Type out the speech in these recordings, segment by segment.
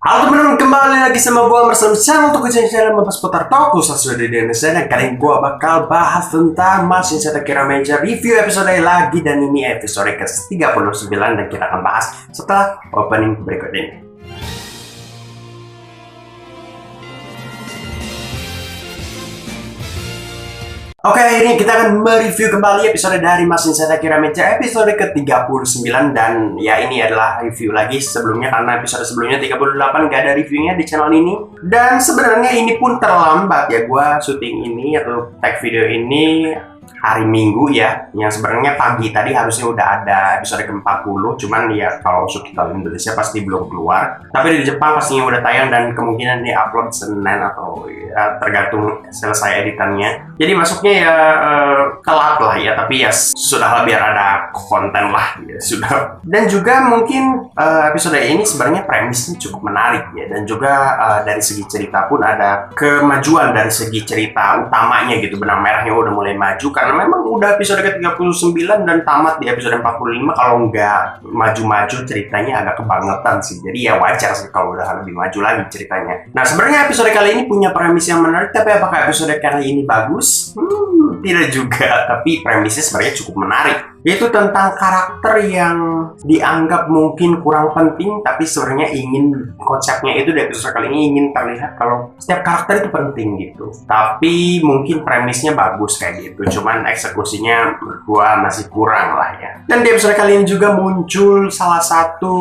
Halo teman-teman, kembali lagi sama gua bersama channel untuk channel membahas seputar toku sesuai di Indonesia. Dan kali ini gua bakal bahas tentang Mashin Setakira Major review episode lagi. Dan ini episode ke-39 dan kita akan bahas setelah opening berikut ini. Oke, ini kita akan mereview kembali episode dari Mashin Setakira Major episode ke-39. Dan ya ini adalah review lagi sebelumnya, karena episode sebelumnya 38 gak ada reviewnya di channel ini. Dan sebenarnya ini pun terlambat ya, gua syuting ini atau tag video ini hari Minggu ya, yang sebenarnya pagi tadi harusnya udah ada episode ke-40, cuman ya kalau subtitle Indonesia pasti belum keluar, tapi di Jepang pastinya udah tayang dan kemungkinan ini upload Senin atau ya, tergantung selesai editannya. Jadi masuknya ya telat lah ya, tapi ya sudah lah, biar ada konten lah ya sudah. Dan juga mungkin episode ini sebenarnya premisnya cukup menarik ya, dan juga dari segi cerita pun ada kemajuan dari segi cerita utamanya gitu. Benang merahnya udah mulai maju karena memang udah episode ke-39 dan tamat di episode 45. Kalau nggak maju-maju ceritanya agak kebangetan sih, jadi ya wajar sih kalau udah lebih maju lagi ceritanya. Nah sebenarnya episode kali ini punya premis yang menarik, tapi apakah episode kali ini bagus? Tidak juga, tapi premisnya sebenarnya cukup menarik. Itu tentang karakter yang dianggap mungkin kurang penting, tapi sebenarnya konsepnya itu di episode kali ini ingin terlihat kalau setiap karakter itu penting gitu. Tapi mungkin premisnya bagus kayak gitu, cuman eksekusinya menurut gua masih kurang lah ya. Dan di episode kali ini juga muncul salah satu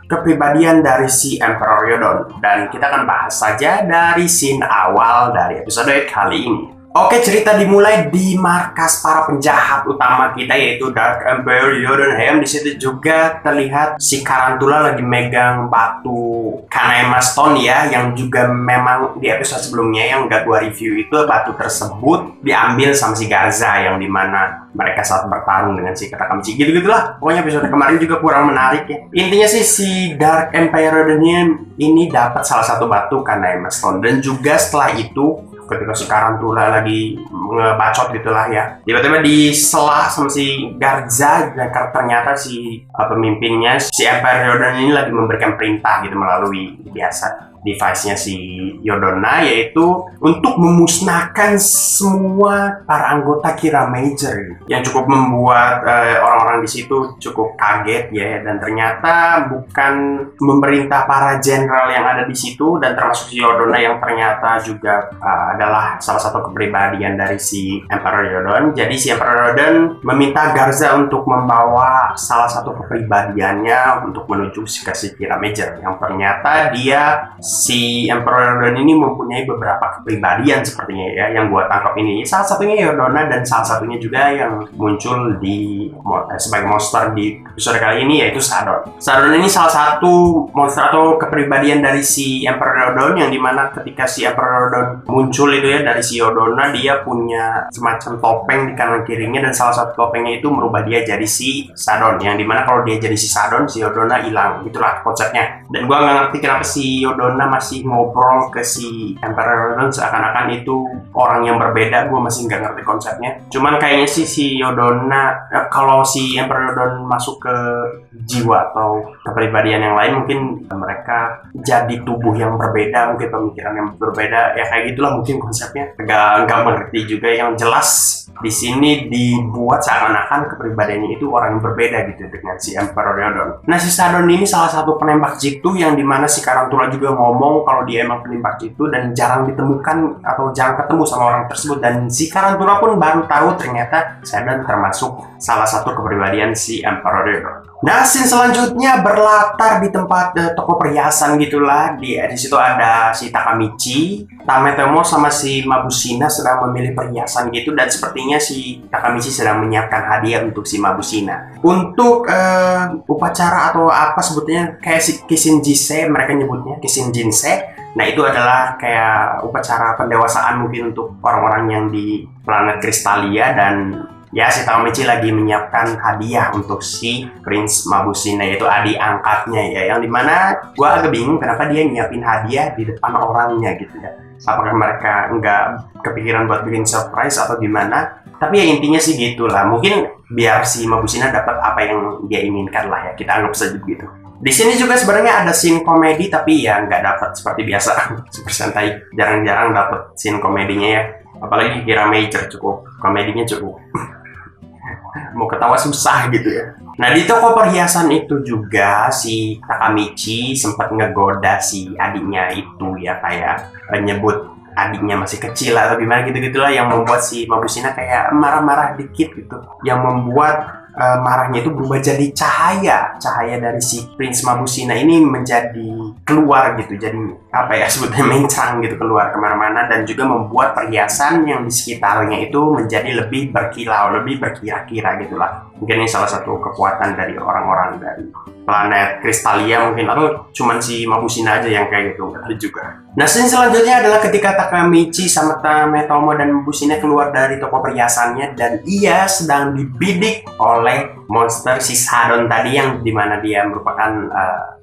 kepribadian dari si Emperor Yodon, dan kita akan bahas saja dari scene awal dari episode kali ini. Oke, cerita dimulai di markas para penjahat utama kita, yaitu Dark Emperor Yodonheim. Di situ juga terlihat si Karantula lagi megang batu Kanema Stone ya, yang juga memang di episode sebelumnya yang gak gua review itu batu tersebut diambil sama si Garza, yang dimana mereka saat bertarung dengan si Katakamichi gitu-gitulah. Pokoknya episode kemarin juga kurang menarik ya. Intinya sih si Dark Emperor Yodonheim ini dapat salah satu batu Kanema Stone, dan juga setelah itu ketika si Karantula lagi ngebacot gitulah ya, tiba-tiba diselah sama si Garza, dan ternyata si pemimpinnya si Emperor Yodon ini lagi memberikan perintah gitu melalui biasa device-nya si Yodona, yaitu untuk memusnahkan semua para anggota Kira Major, yang cukup membuat orang-orang di situ cukup kaget ya. Dan ternyata bukan memerintah para jenderal yang ada di situ, dan termasuk si Yodona yang ternyata juga adalah salah satu kepribadian dari si Emperor Yodon. Jadi si Emperor Yodon meminta Garza untuk membawa salah satu kepribadiannya untuk menuju ke si Kira Major, yang ternyata dia si Emperor Yodon ini mempunyai beberapa kepribadian sepertinya ya, yang gua tangkap ini. Salah satunya Yodona, dan salah satunya juga yang muncul di sebagai monster di episode kali ini, yaitu Sadon. Sadon ini salah satu monster atau kepribadian dari si Emperor Yodon, yang dimana ketika si Emperor Yodon muncul itu ya dari si Yodona, dia punya semacam topeng di kanan kirinya, dan salah satu topengnya itu merubah dia jadi si Sadon, yang dimana kalau dia jadi si Sadon, si Yodona hilang. Itulah konsepnya. Dan gua nggak ngerti kenapa si Yodona masih ngobrol ke si Emperor Yodon seakan-akan itu orang yang berbeda. Gue masih nggak ngerti konsepnya. Cuman kayaknya sih si Yodona, kalau si Emperor Yodon masuk ke jiwa atau kepribadian yang lain, mungkin mereka jadi tubuh yang berbeda, mungkin pemikiran yang berbeda ya, kayak gitulah mungkin konsepnya. Nggak mengerti juga. Yang jelas di sini dibuat seakan-akan kepribadiannya itu orang yang berbeda gitu dengan si Emperor Yodon. Nah si Sadon ini salah satu penembak jitu, yang dimana si Karantula juga ngomong kalau dia emang penembak jitu dan jarang ditemukan atau jarang ketemu sama orang tersebut. Dan si Karantula pun baru tahu ternyata Sadon termasuk salah satu kepribadian si Emperor Yodon. Nah, scene selanjutnya berlatar di tempat toko perhiasan gitulah. Di situ ada si Takamichi, Tametomo sama si Mabusina sedang memilih perhiasan gitu, dan sepertinya si Takamichi sedang menyiapkan hadiah untuk si Mabusina. Untuk upacara atau apa sebutnya, kayak si Kishinjise, mereka nyebutnya Kishinjinse. Nah itu adalah kayak upacara pendewasaan mungkin untuk orang-orang yang di planet Kristalia. Dan ya si Takamichi lagi menyiapkan hadiah untuk si Prince Mabusina, yaitu adik angkatnya ya, yang dimana gua agak bingung kenapa dia nyiapin hadiah di depan orangnya gitu ya. Apakah mereka nggak kepikiran buat bikin surprise atau gimana? Tapi ya intinya sih gitulah, mungkin biar si Mabusina dapat apa yang dia inginkan lah ya, kita anggap saja begitu. Di sini juga sebenarnya ada scene komedi tapi ya nggak dapat seperti biasa. Super Sentai jarang-jarang dapat scene komedinya ya. Apalagi Kira Major cukup komedinya cukup. Mau ketawa susah gitu ya. Nah di toko perhiasan itu juga si Takamichi sempat ngegoda si adiknya itu ya, kayak nyebut adiknya masih kecil atau gimana gitu-gitulah, yang membuat si Mabusina kayak marah-marah dikit gitu, yang membuat marahnya itu berubah jadi cahaya dari si Prince Mabusina ini menjadi keluar gitu, jadi apa ya sebutnya, mencang gitu keluar kemana-mana, dan juga membuat perhiasan yang di sekitarnya itu menjadi lebih berkilau, lebih berkira-kira gitulah. Mungkin ini salah satu kekuatan dari orang-orang dari planet Kristalia mungkin, atau cuman si Mabusina aja yang kayak gitu, nggak tahu juga. Nah, scene selanjutnya adalah ketika Takamichi sama Tametomo dan Mabusina keluar dari toko perhiasannya, dan ia sedang dibidik oleh monster si Shadon tadi, yang dimana dia merupakan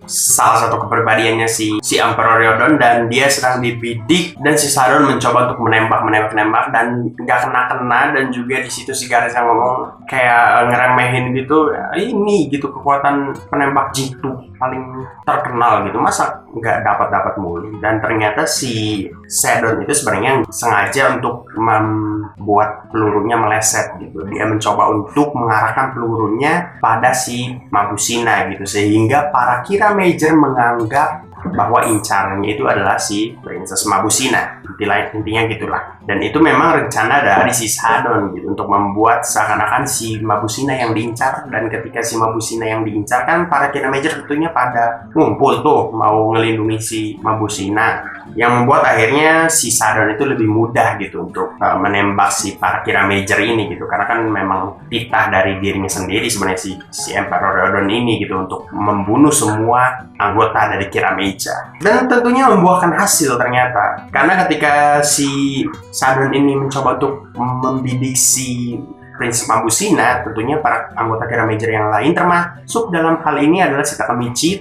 salah satu kepribadiannya si Emperor Ryodon, dan dia sedang dibidik, dan si Shadon mencoba untuk menembak dan nggak kena, dan juga di situ si Gares yang ngomong kayak ngeremehin gitu, ini gitu kekuatan penembak jitu paling terkenal gitu, masa nggak dapat mulu. Dan ternyata si Shadon itu sebenarnya sengaja untuk membuat pelurunya meleset gitu, dia mencoba untuk mengarahkan pelurunya pada si Mabusina gitu, sehingga para Kira Major menganggap bahwa incarannya itu adalah si Princess Mabusina. Intinya gitulah. Dan itu memang rencana dari si Shadon gitu, untuk membuat seakan-akan si Mabusina yang diincar, dan ketika si Mabusina yang diincar kan para Kira Major tentunya pada ngumpul tuh mau ngelindungi si Mabusina, yang membuat akhirnya si Shadon itu lebih mudah gitu untuk menembak si para Kira Major ini gitu, karena kan memang titah dari dirinya sendiri sebenarnya si Emperor Ryodon ini gitu, untuk membunuh semua anggota dari Kira Major. Dan tentunya membuahkan hasil ternyata, karena ketika si Shadon ini mencoba untuk membidik si Prince Mabusina, tentunya para anggota Kira Major yang lain, termasuk dalam hal ini adalah si Takamichi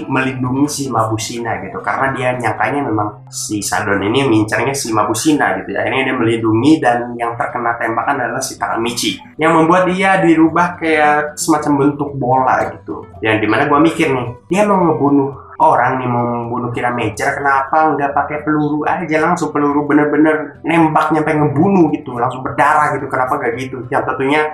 melindungi si Mabusina gitu, karena dia nyangkanya memang si Shadon ini mengincarnya si Mabusina gitu. Akhirnya dia melindungi, dan yang terkena tembakan adalah si Takamichi, yang membuat dia dirubah kayak semacam bentuk bola gitu. Yang dimana gua mikir nih, dia mau ngebunuh orang nih, mau membunuh Kira Major, kenapa nggak pakai peluru aja langsung, peluru bener-bener nembak nyampe ngebunuh gitu, langsung berdarah gitu, kenapa nggak gitu? Yang tentunya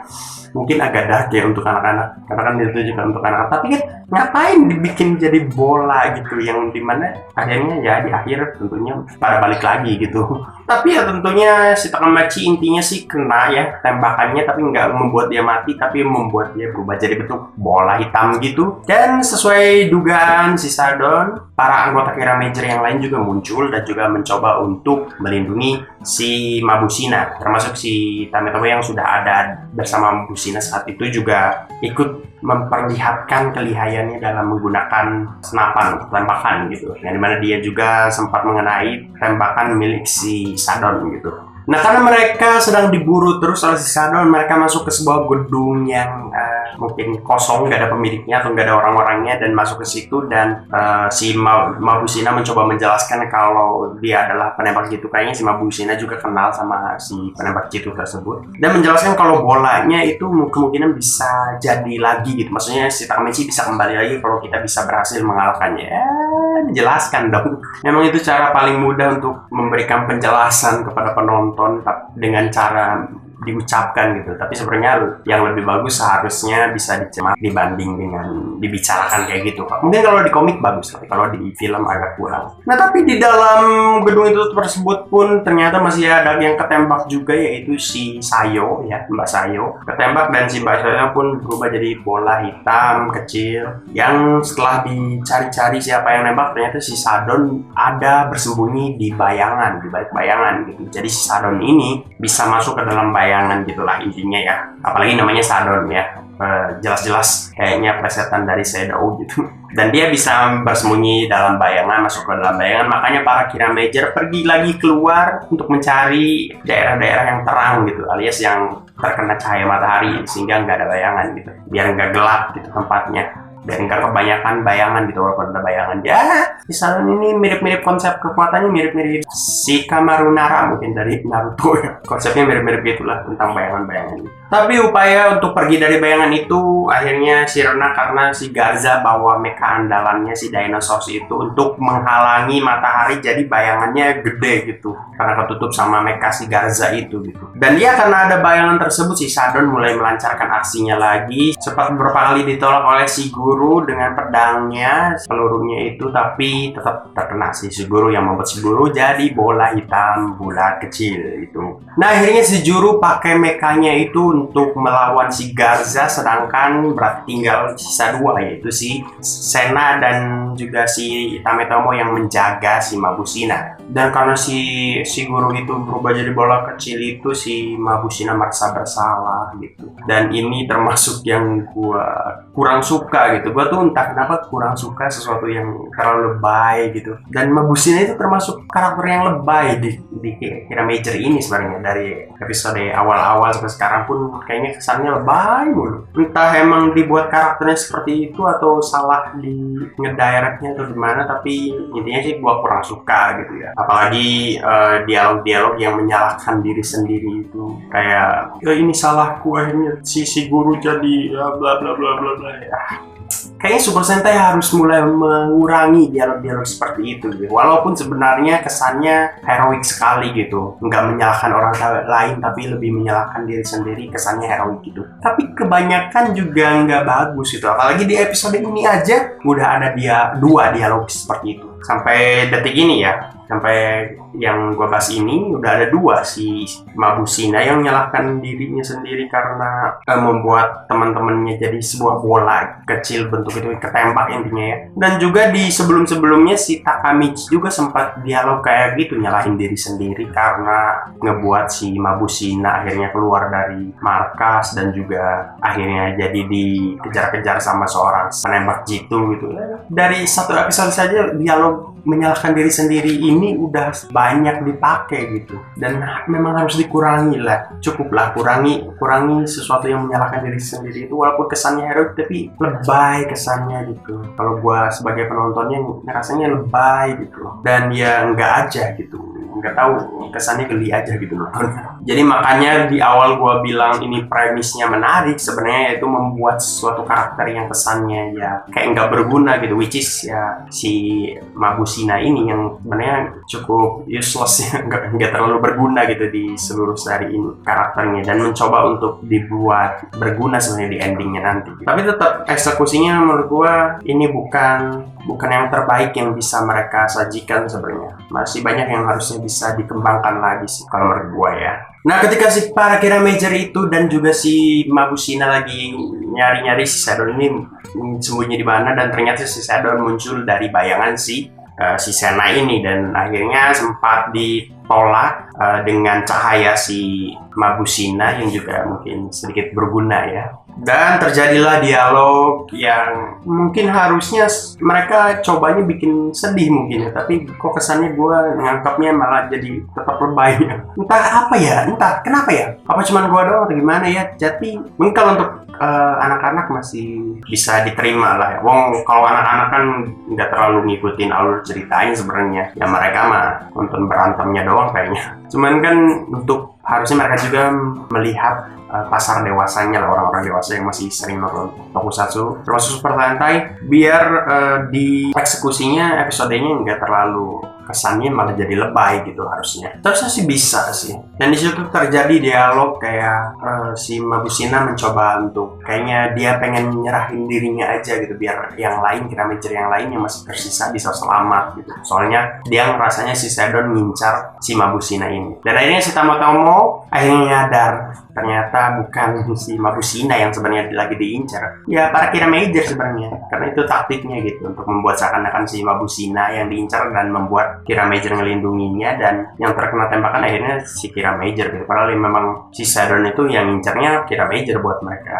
mungkin agak dark ya untuk anak-anak, karena kan ditujukan untuk anak-anak, tapi kan ngapain dibikin jadi bola gitu, yang dimana akhirnya ya di akhir tentunya pada balik lagi gitu. Tapi ya tentunya si Takamichi intinya sih kena ya tembakannya, tapi nggak membuat dia mati, tapi membuat dia berubah jadi bentuk bola hitam gitu. Dan sesuai dugaan si Shadon, para anggota Kira Major yang lain juga muncul dan juga mencoba untuk melindungi si Mabusina, termasuk si Tametomo yang sudah ada bersama Mabusina saat itu juga ikut memperlihatkan kelihayannya dalam menggunakan senapan tembakan gitu, yang dimana dia juga sempat mengenai tembakan milik si Shadon gitu. Nah, karena mereka sedang diburu terus oleh si Shadon, mereka masuk ke sebuah gedung yang mungkin kosong, nggak ada pemiliknya atau nggak ada orang-orangnya, dan masuk ke situ, dan si Mabusina mencoba menjelaskan kalau dia adalah penembak jitu. Kayaknya si Mabusina juga kenal sama si penembak jitu tersebut, dan menjelaskan kalau bolanya itu kemungkinan bisa jadi lagi gitu, maksudnya si Takamichi bisa kembali lagi kalau kita bisa berhasil mengalahkannya. Dijelaskan dong, memang itu cara paling mudah untuk memberikan penjelasan kepada penonton dengan cara diucapkan gitu. Tapi sebenarnya yang lebih bagus seharusnya bisa dicemat dibanding dengan dibicarakan kayak gitu. Mungkin kalau di komik bagus, tapi kalau di film agak kurang. Nah, tapi di dalam gedung itu tersebut pun ternyata masih ada yang ketembak juga, yaitu si Sayo ya, Mbak Sayo ketembak, dan si Mbak Sayo pun berubah jadi bola hitam kecil, yang setelah dicari-cari siapa yang nembak, ternyata si Shadon ada bersembunyi di bayangan, di balik bayangan gitu. Jadi si Shadon ini bisa masuk ke dalam bayangan gitulah intinya ya, apalagi namanya Shadon ya, jelas-jelas kayaknya plesetan dari Shadow gitu. Dan dia bisa bersembunyi dalam bayangan, masuk ke dalam bayangan, makanya para Kira Major pergi lagi keluar untuk mencari daerah-daerah yang terang gitu, alias yang terkena cahaya matahari, sehingga nggak ada bayangan gitu, biar nggak gelap gitu tempatnya, biar nggak kebanyakan bayangan gitu. Walaupun ada bayangan ya, misalnya ini mirip-mirip konsep kekuatannya, mirip-mirip si Kamaru Nara mungkin dari Naruto ya, konsepnya mirip-mirip gitulah tentang bayangan-bayangan. Tapi upaya untuk pergi dari bayangan itu akhirnya sirna karena si Garza bawa mecha andalannya si Dinosaurus itu untuk menghalangi matahari, jadi bayangannya gede gitu karena ketutup sama mecha si Garza itu gitu. Dan dia karena ada bayangan tersebut, si Shadon mulai melancarkan aksinya lagi. Sempat beberapa kali ditolak oleh si guru dengan pedangnya, pelurunya itu, tapi tetap terkena si guru yang membuat si guru jadi bola hitam bulat kecil itu. Nah akhirnya si Juru pakai mekanya itu untuk melawan si Garza, sedangkan berarti tinggal sisa dua, yaitu si Sena dan juga si Tametomo yang menjaga si Mabusina. Dan karena si guru itu berubah jadi bola kecil itu, si Mabusina merasa bersalah gitu. Dan ini termasuk yang gua kurang suka gitu. Gua tuh entah kenapa kurang suka sesuatu yang terlalu lebay gitu. Dan Mabusina itu termasuk karakter yang lebay di Kira Major ini sebenarnya. Dari episode awal-awal sampai sekarang pun kayaknya kesannya lebay mulu. Entah emang dibuat karakternya seperti itu atau salah di ngedirectnya atau gimana, tapi intinya sih gua kurang suka gitu ya. Apalagi dialog-dialog yang menyalahkan diri sendiri itu, kayak ya ini salahku, akhirnya si guru jadi ya bla bla bla bla bla ya. Kayaknya Super Sentai harus mulai mengurangi dialog-dialog seperti itu gitu. Walaupun sebenarnya kesannya heroik sekali gitu, nggak menyalahkan orang lain tapi lebih menyalahkan diri sendiri, kesannya heroik gitu. Tapi kebanyakan juga nggak bagus gitu. Apalagi di episode ini aja udah ada dua dialog seperti itu. Sampai detik ini ya, sampai yang gue bahas ini udah ada dua, si Mabusina yang menyalahkan dirinya sendiri karena membuat teman-temannya jadi sebuah bola kecil bentuk itu ketembak intinya ya. Dan juga di sebelum-sebelumnya si Takamichi juga sempat dialog kayak gitu, nyalahin diri sendiri karena ngebuat si Mabusina akhirnya keluar dari markas dan juga akhirnya jadi dikejar-kejar sama seorang penembak jitu gitu. Dari satu episode saja dialog menyalahkan diri sendiri ini udah banyak dipakai gitu, dan memang harus dikurangi lah, cukuplah kurangi sesuatu yang menyalahkan diri sendiri itu, walaupun kesannya heroik tapi lebay kesannya gitu. Kalau gua sebagai penontonnya rasanya lebay gitu loh, dan ya nggak aja gitu, nggak tahu, kesannya geli aja gitu nontonnya. Jadi makanya di awal gua bilang ini premisnya menarik sebenarnya, yaitu membuat suatu karakter yang kesannya ya kayak nggak berguna gitu, which is ya si Mabusina ini yang sebenarnya cukup useless ya, nggak terlalu berguna gitu di seluruh seri ini karakternya, dan mencoba untuk dibuat berguna sebenarnya di endingnya nanti. Tapi tetap eksekusinya menurut gua ini bukan yang terbaik yang bisa mereka sajikan sebenarnya. Masih banyak yang harusnya bisa dikembangkan lagi sih kalau menurut gua ya. Nah ketika si para Kira Major itu dan juga si Mabusina lagi nyari-nyari si Shadon ini sembunyi di mana, dan ternyata si Shadon muncul dari bayangan si Sena ini, dan akhirnya sempat ditolak dengan cahaya si Mabusina yang juga mungkin sedikit berguna ya. Dan terjadilah dialog yang mungkin harusnya mereka cobanya bikin sedih mungkin ya, tapi kok kesannya gue nganggapnya malah jadi tetap lebay ya. Entah apa ya, entah kenapa ya, apa cuman gue doang atau gimana ya. Jadi mungkin kalau untuk anak-anak masih bisa diterima lah ya. Wong kalau anak-anak kan nggak terlalu ngikutin alur ceritanya sebenarnya ya, mereka mah nonton berantemnya doang kayaknya. Cuman kan untuk harusnya mereka juga melihat pasar dewasanya lah, orang-orang dewasa yang masih sering nonton tokusatsu termasuk Super Sentai, biar di eksekusinya episodenya nggak terlalu kesannya malah jadi lebay gitu. Harusnya sih bisa sih. Dan di situ terjadi dialog kayak si Mabusina mencoba untuk kayaknya dia pengen nyerahin dirinya aja gitu, biar yang lain, Kira Major yang lain yang masih tersisa bisa selamat gitu. Soalnya dia rasanya si Shadon ngincar si Mabusina ini. Dan akhirnya si Tametomo akhirnya nyadar ternyata bukan si Mabusina yang sebenarnya lagi diincar, ya para Kira Major sebenarnya, karena itu taktiknya gitu untuk membuat seakan-akan si Mabusina yang diincar dan membuat Kira Major ngelindunginya, dan yang terkena tembakan akhirnya si Kira Major gitu. Padahal memang si Shadon itu yang incarnya Kira Major buat mereka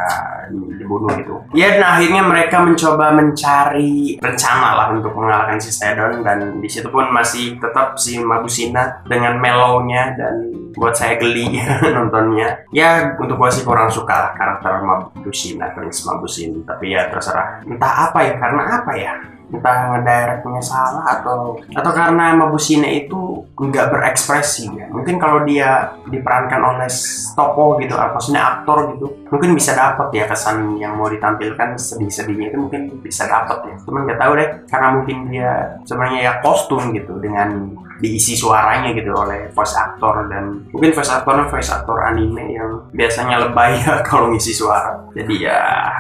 dibunuh gitu. Ya, dan akhirnya mereka mencoba mencari rencana lah untuk mengalahkan si Shadon, dan di situ pun masih tetap si Mabusina dengan mellownya, dan buat saya geli nontonnya. Ya untuk gue sih kurang suka lah karakter Mabusina, Prince Mabusina, tapi ya terserah. Entah apa ya, karena apa ya, entah ngedirectnya salah atau karena Mabusina itu nggak berekspresi ya. Mungkin kalau dia diperankan oleh tokoh gitu, maksudnya aktor gitu, mungkin bisa dapat ya kesan yang mau ditampilkan, sedih-sedihnya itu mungkin bisa dapat ya. Cuman nggak tahu deh, karena mungkin dia sebenarnya ya kostum gitu dengan diisi suaranya gitu oleh voice actor, dan mungkin voice actor anime yang biasanya lebay ya kalau ngisi suara, jadi ya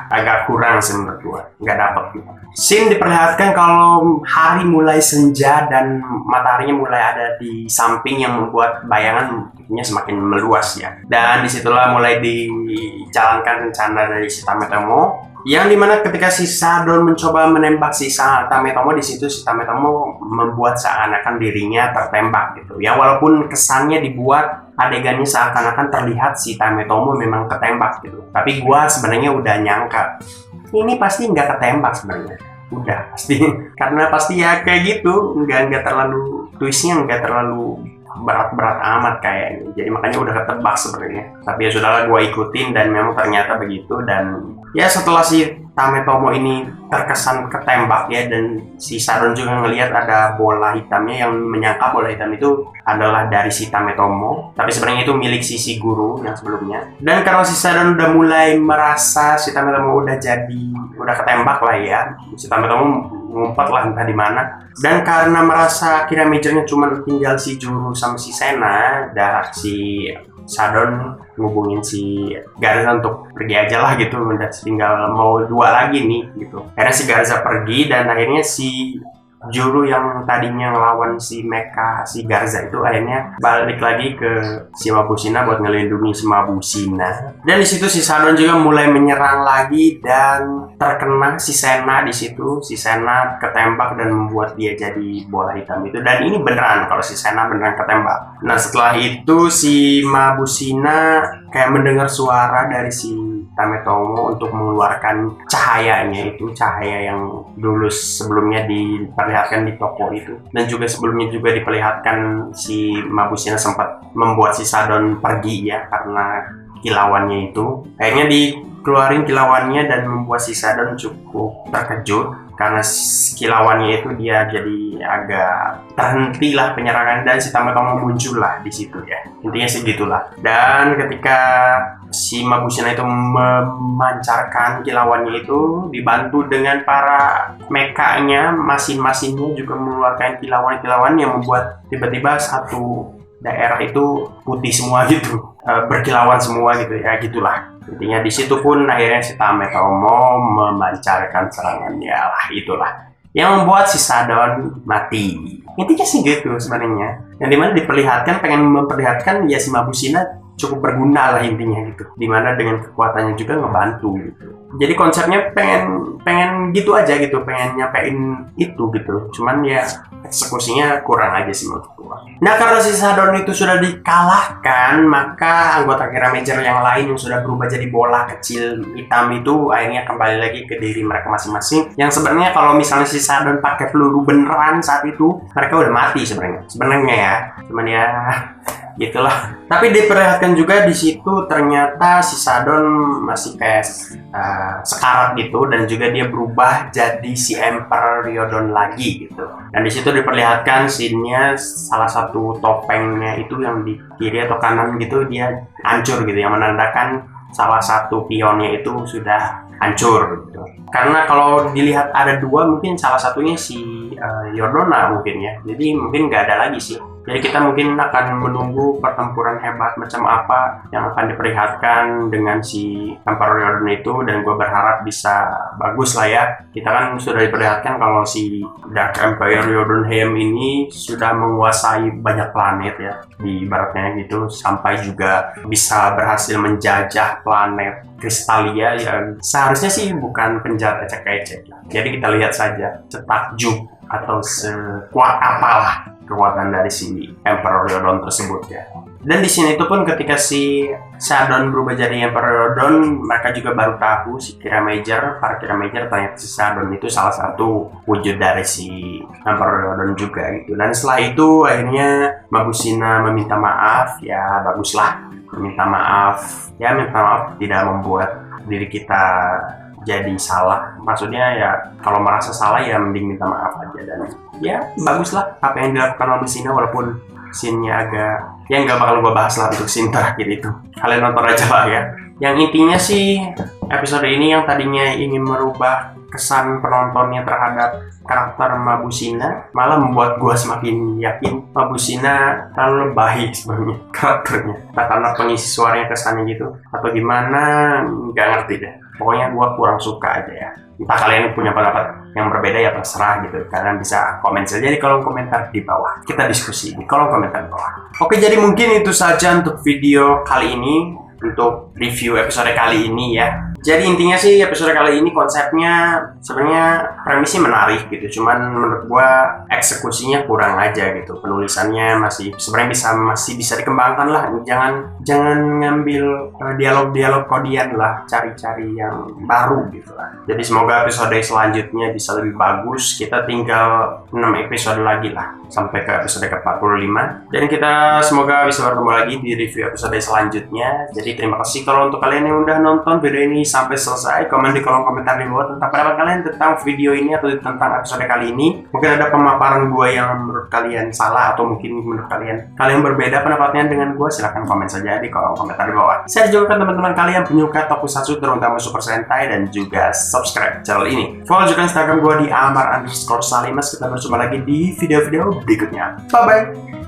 agak kurang sih menurut gua, nggak dapet gitu. Scene diperlihatkan kalau hari mulai senja dan mataharinya mulai ada di samping yang membuat bayangan semakin meluas ya, dan disitulah mulai dijalankan rencana dari si Tametomo, yang dimana ketika si Sadon mencoba menembak si Tametomo, di situ si Tametomo membuat seakan-akan dirinya tertembak gitu ya, walaupun kesannya dibuat adegannya seakan-akan terlihat si Tametomo memang ketembak gitu, tapi gua sebenarnya udah nyangka ini pasti nggak ketembak sebenarnya, udah pasti karena pasti ya kayak gitu, nggak terlalu twistnya, nggak terlalu berat-berat amat kayaknya, jadi makanya udah ketebak sebenarnya. Tapi ya sudahlah, gue ikutin dan memang ternyata begitu. Dan ya setelah si Tametomo ini terkesan ketembak ya, dan si Sadon juga ngelihat ada bola hitamnya, yang menyangka bola hitam itu adalah dari si Tametomo, tapi sebenarnya itu milik si guru yang sebelumnya. Dan karena si Sadon udah mulai merasa si Tametomo udah ketembak lah ya, si Tametomo ngumpet lah entah di mana. Dan karena merasa kira majornya cuma tinggal si Juru sama si Sena, dan si Sadon ngubungin si Garza untuk pergi aja lah gitu, udah tinggal mau 2 lagi nih gitu. Akhirnya si Garza pergi, dan akhirnya si Juru yang tadinya ngelawan si Mecha si Garza itu akhirnya balik lagi ke si Mabusina buat ngelindungi si Mabusina. Dan di situ si Sadon juga mulai menyerang lagi, dan terkena si Sena di situ. Si Sena ketembak dan membuat dia jadi bola hitam itu. Dan ini beneran kalau si Sena beneran ketembak. Nah setelah itu si Mabusina kayak mendengar suara dari si Tametomo untuk mengeluarkan cahayanya itu, cahaya yang dulu sebelumnya diperlihatkan di toko itu, dan juga sebelumnya juga diperlihatkan si Mabusina sempat membuat si Sadon pergi ya karena kilauannya itu. Akhirnya dikeluarin kilauannya dan membuat si Sadon cukup terkejut karena kilauannya itu dia jadi agak terhenti lah penyerangan, dan si Tametomo muncul lah di situ ya, intinya sih gitulah. Dan ketika si Mabusina itu memancarkan kilauannya itu dibantu dengan para mekanya, mesin-mesinnya juga mengeluarkan kilauan-kilauan yang membuat tiba-tiba satu daerah itu putih semua gitu, berkilauan semua gitu ya, gitulah. Intinya di situ pun akhirnya si Tametomo memancarkan serangannya lah, itulah yang membuat si Sadon mati. Intinya sih gitu sebenarnya. Yang dimana pengen memperlihatkan ya si Mabusina cukup berguna lah intinya gitu. Dimana dengan kekuatannya juga ngebantu gitu. Jadi konsepnya pengen gitu aja gitu, pengen nyampein itu gitu. Cuman ya eksekusinya kurang aja sih menurut gua. Nah karena si Sadon itu sudah dikalahkan, maka anggota Kira Major yang lain yang sudah berubah jadi bola kecil hitam itu akhirnya kembali lagi ke diri mereka masing-masing. Yang sebenarnya kalau misalnya si Sadon pakai peluru beneran saat itu, mereka udah mati sebenarnya ya. Cuman ya gitulah. Tapi diperlihatkan juga di situ ternyata si Sadon masih kayak sekarat gitu, dan juga dia berubah jadi si Emperor Ryodon lagi gitu. Dan di situ diperlihatkan scene-nya salah satu topengnya itu yang di kiri atau kanan gitu dia hancur gitu, yang menandakan salah satu pionnya itu sudah hancur gitu. Karena kalau dilihat ada 2, mungkin salah satunya si Yordona mungkin ya. Jadi mungkin nggak ada lagi sih. Jadi kita mungkin akan menunggu pertempuran hebat macam apa yang akan diperlihatkan dengan si Emperor Yordon itu, dan gue berharap bisa bagus lah ya. Kita kan sudah diperlihatkan kalau si Dark Empire Yordonheim ini sudah menguasai banyak planet ya, di baratnya gitu, sampai juga bisa berhasil menjajah planet Kristalia yang seharusnya sih bukan penjara ecek-ecek. Jadi kita lihat saja setakjub atau sekuat apalah kekuatan dari si Emperor Ryodon tersebut ya. Dan di sini itu pun ketika si Sadon berubah jadi Emperor Ryodon, mereka juga baru tahu si para Kira Major ternyata si Sadon itu salah satu wujud dari si Emperor Ryodon juga gitu. Dan setelah itu akhirnya Mabusina meminta maaf, ya baguslah meminta maaf. Ya minta maaf tidak membuat diri kita jadi salah. Maksudnya ya kalau merasa salah ya mending minta maaf aja, dan ya bagus lah apa yang dilakukan Mabusina, walaupun scene-nya agak ya nggak bakal gue bahas lah untuk scene terakhir itu. Kalian nonton aja lah ya. Yang intinya sih episode ini yang tadinya ingin merubah kesan penontonnya terhadap karakter Mabusina malah membuat gue semakin yakin Mabusina terlalu baik sebenarnya karakternya. Nah, karena pengisi suaranya kesannya gitu atau gimana nggak ngerti deh. Pokoknya gue kurang suka aja ya. Entah kalian punya pendapat yang berbeda ya terserah gitu. Kalian bisa komen saja di kolom komentar di bawah. Kita diskusi di kolom komentar di bawah. Oke, jadi mungkin itu saja untuk video kali ini, untuk review episode kali ini ya. Jadi intinya sih episode kali ini konsepnya sebenarnya premisnya menarik gitu, cuman menurut gua eksekusinya kurang aja gitu. Penulisannya sebenarnya masih bisa dikembangkan lah. Jangan ngambil dialog-dialog kodian lah, cari-cari yang baru gitu lah. Jadi semoga episode selanjutnya bisa lebih bagus. Kita tinggal 6 episode lagi lah sampai ke episode ke-45, dan kita semoga bisa bertemu lagi di review episode selanjutnya. Jadi terima kasih kalau untuk kalian yang udah nonton video ini sampai selesai. Komen di kolom komentar di bawah tentang pendapat kalian tentang video ini atau tentang episode kali ini. Mungkin ada pemaparan gue yang menurut kalian salah, atau mungkin menurut kalian berbeda pendapatnya dengan gue. Silahkan komen saja di kolom komentar di bawah. Saya juga kan teman-teman kalian penyuka Tokusatsu terutama Super Sentai, dan juga subscribe channel ini. Follow juga Instagram gue di amar_salimas. Kita berjumpa lagi di video-video berikutnya. Bye bye.